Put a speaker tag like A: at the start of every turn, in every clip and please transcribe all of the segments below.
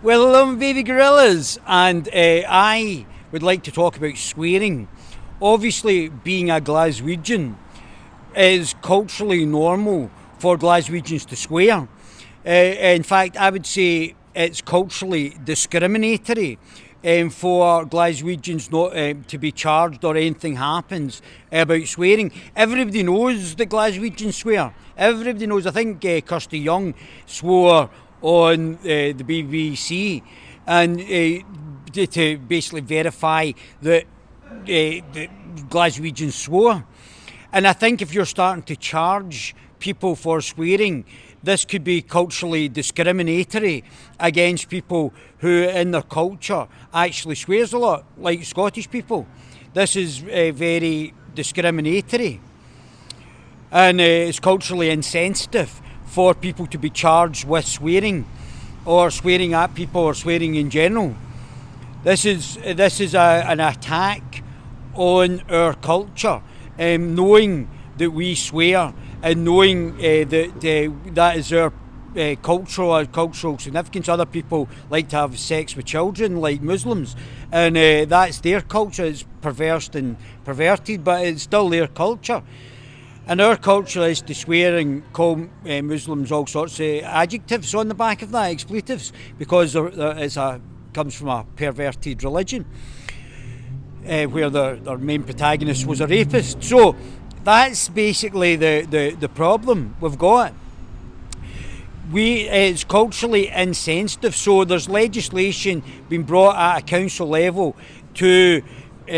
A: Well, baby gorillas, and I would like to talk about swearing. Obviously, being a Glaswegian, it is culturally normal for Glaswegians to swear. In fact, I would say it's culturally discriminatory for Glaswegians not to be charged or anything happens about swearing. Everybody knows that Glaswegians swear. Everybody knows. I think Kirsty Young swore on the BBC and to basically verify that the Glaswegians swore. And I think if you're starting to charge people for swearing, this could be culturally discriminatory against people who in their culture actually swears a lot, like Scottish people. This is very discriminatory, and it's culturally insensitive for people to be charged with swearing or swearing at people or swearing in general. This is an attack on our culture, knowing that we swear and knowing that is our cultural significance. Other people like to have sex with children, like Muslims, and that's their culture. It's perverse and perverted, but it's still their culture. And our culture is to swear and call Muslims all sorts of adjectives on the back of that, expletives, because it comes from a perverted religion where their main protagonist was a rapist. So that's basically the problem we've got. It's culturally insensitive, so there's legislation being brought at a council level to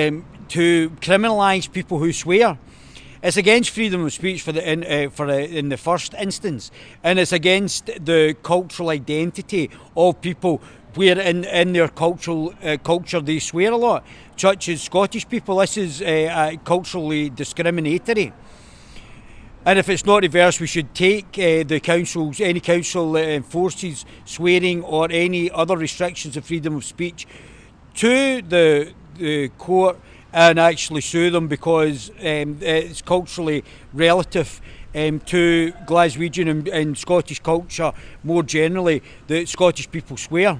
A: criminalise people who swear. It's against freedom of speech in the first instance, and it's against the cultural identity of people where in their culture they swear a lot, such as Scottish people. This is culturally discriminatory. And if it's not reversed, we should take any council that enforces swearing or any other restrictions of freedom of speech to the court and actually sue them, because it's culturally relative to Glaswegian and Scottish culture more generally that Scottish people swear.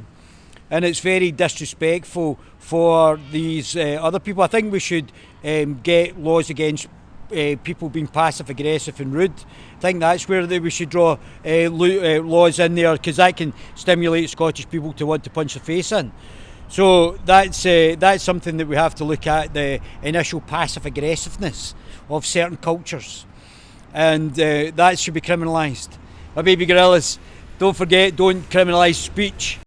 A: And it's very disrespectful for these other people. I think we should get laws against people being passive aggressive and rude. I think that's where we should draw laws in there, because that can stimulate Scottish people to want to punch the face in. So that's something that we have to look at, the initial passive aggressiveness of certain cultures, and that should be criminalised. My baby gorillas, don't forget, don't criminalise speech.